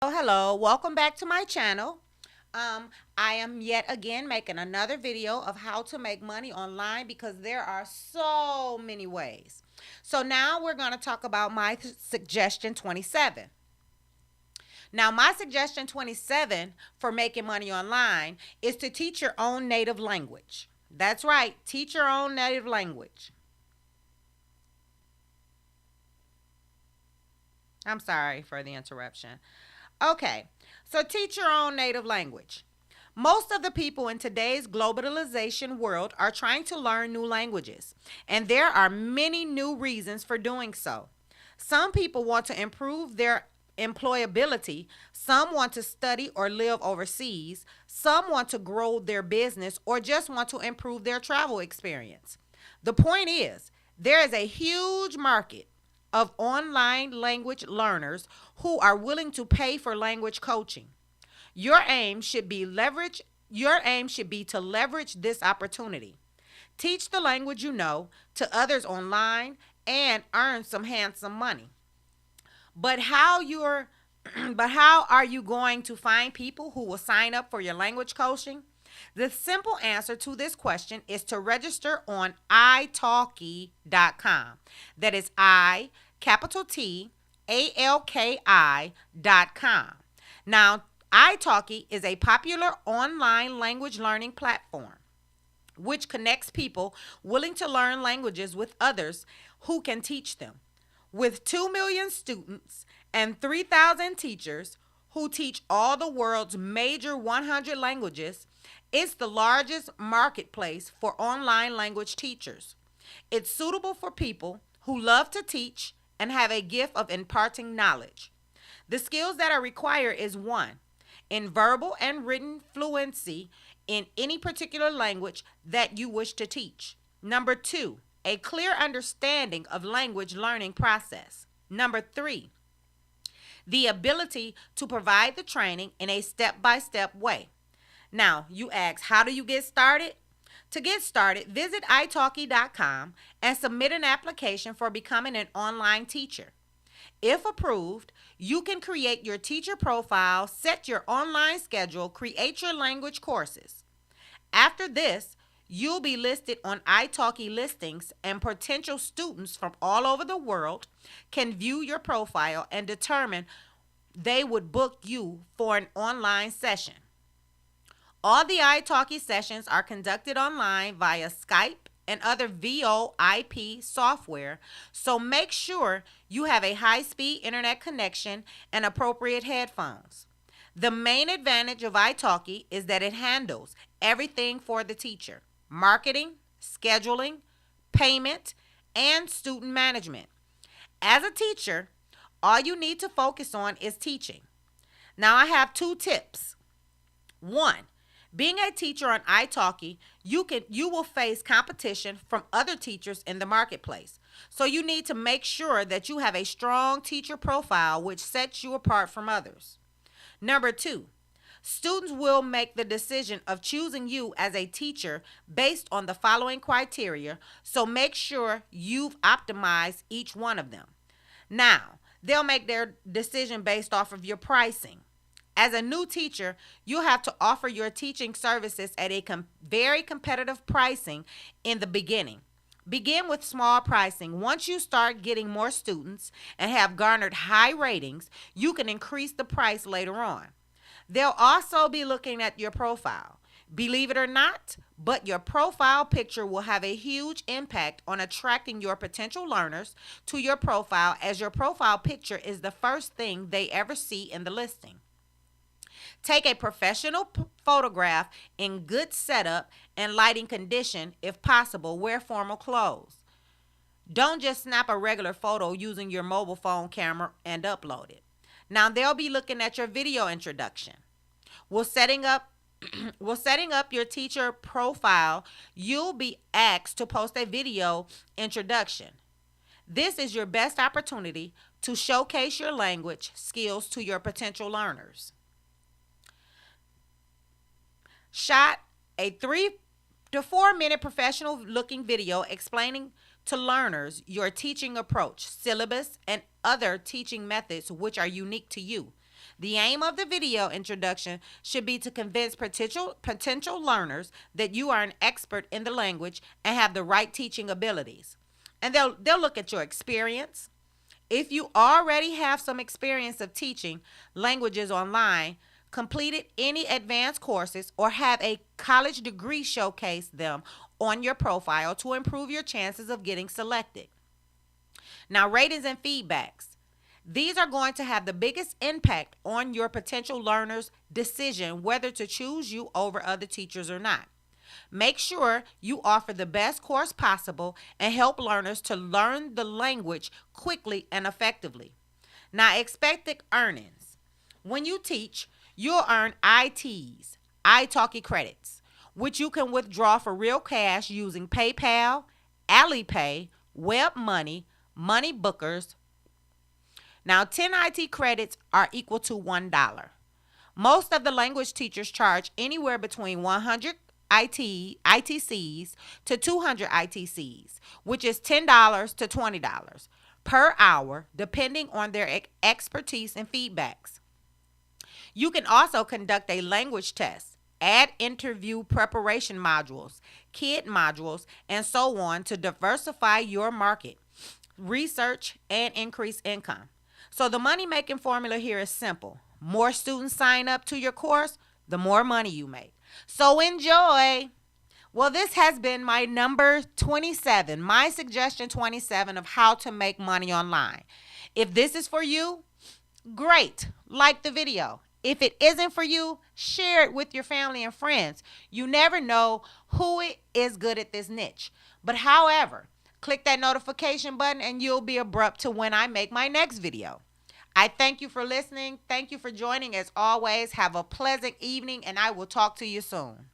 Hello, welcome back to my channel. I am yet again making another video of how to make money online because there are so many ways. So now we're going to talk about my suggestion 27. Now, my suggestion 27 for making money online is to teach your own native language. That's right, teach your own native language. I'm sorry for the interruption. Okay, so teach your own native language. Most of the people in today's globalization world are trying to learn new languages, and there are many new reasons for doing so. Some people want to improve their employability, some want to study or live overseas, some want to grow their business, or just want to improve their travel experience. The point is, there is a huge market of online language learners who are willing to pay for language coaching. Your aim should be to leverage this opportunity. Teach the language you know to others online and earn some handsome money. But how are you going to find people who will sign up for your language coaching? The simple answer to this question is to register on italki.com. That is capital T ALKI.com. Now, italki is a popular online language learning platform which connects people willing to learn languages with others who can teach them. With 2 million students and 3,000 teachers who teach all the world's major 100 languages, it's the largest marketplace for online language teachers. It's suitable for people who love to teach and have a gift of imparting knowledge. The skills that are required is one, in verbal and written fluency in any particular language that you wish to teach. Number two, a clear understanding of language learning process. Number three, the ability to provide the training in a step-by-step way. Now, you ask, how do you get started? To get started, visit italki.com and submit an application for becoming an online teacher. If approved, you can create your teacher profile, set your online schedule, create your language courses. After this, you'll be listed on italki listings, and potential students from all over the world can view your profile and determine they would book you for an online session. All the italki sessions are conducted online via Skype and other VoIP software, so make sure you have a high-speed internet connection and appropriate headphones. The main advantage of italki is that it handles everything for the teacher: marketing, scheduling, payment, and student management. As a teacher, all you need to focus on is teaching. Now, I have two tips. One, being a teacher on italki, you will face competition from other teachers in the marketplace. So you need to make sure that you have a strong teacher profile which sets you apart from others. Number two, students will make the decision of choosing you as a teacher based on the following criteria, so make sure you've optimized each one of them. Now, they'll make their decision based off of your pricing. As a new teacher, you have to offer your teaching services at a very competitive pricing in the beginning. Begin with small pricing. Once you start getting more students and have garnered high ratings, you can increase the price later on. They'll also be looking at your profile. Believe it or not, but your profile picture will have a huge impact on attracting your potential learners to your profile, as your profile picture is the first thing they ever see in the listing. Take a professional photograph in good setup and lighting condition. If possible, wear formal clothes. Don't just snap a regular photo using your mobile phone camera and upload it. Now, they'll be looking at your video introduction. We're setting up your teacher profile, you'll be asked to post a video introduction. This is your best opportunity to showcase your language skills to your potential learners. Shot a 3 to 4 minute professional looking video explaining to learners your teaching approach, syllabus, and other teaching methods which are unique to you. The aim of the video introduction should be to convince potential learners that you are an expert in the language and have the right teaching abilities. And they'll look at your experience. If you already have some experience of teaching languages online, completed any advanced courses, or have a college degree, showcase them on your profile to improve your chances of getting selected. Now, ratings and feedbacks. These are going to have the biggest impact on your potential learner's decision whether to choose you over other teachers or not. Make sure you offer the best course possible and help learners to learn the language quickly and effectively. Now, expected earnings. When you teach, you'll earn ITs, italki credits, which you can withdraw for real cash using PayPal, Alipay, Web Money, Money Bookers. Now, 10 IT credits are equal to $1. Most of the language teachers charge anywhere between 100 ITCs to 200 ITCs, which is $10 to $20 per hour, depending on their expertise and feedbacks. You can also conduct a language test, add interview preparation modules, kid modules, and so on to diversify your market, research, and increase income. So the money making formula here is simple. More students sign up to your course, the more money you make. So enjoy. Well, this has been my number 27, my suggestion 27 of how to make money online. If this is for you, great. Like the video. If it isn't for you, share it with your family and friends. You never know who is good at this niche. But however, click that notification button and you'll be abrupt to when I make my next video. I thank you for listening. Thank you for joining. As always, have a pleasant evening and I will talk to you soon.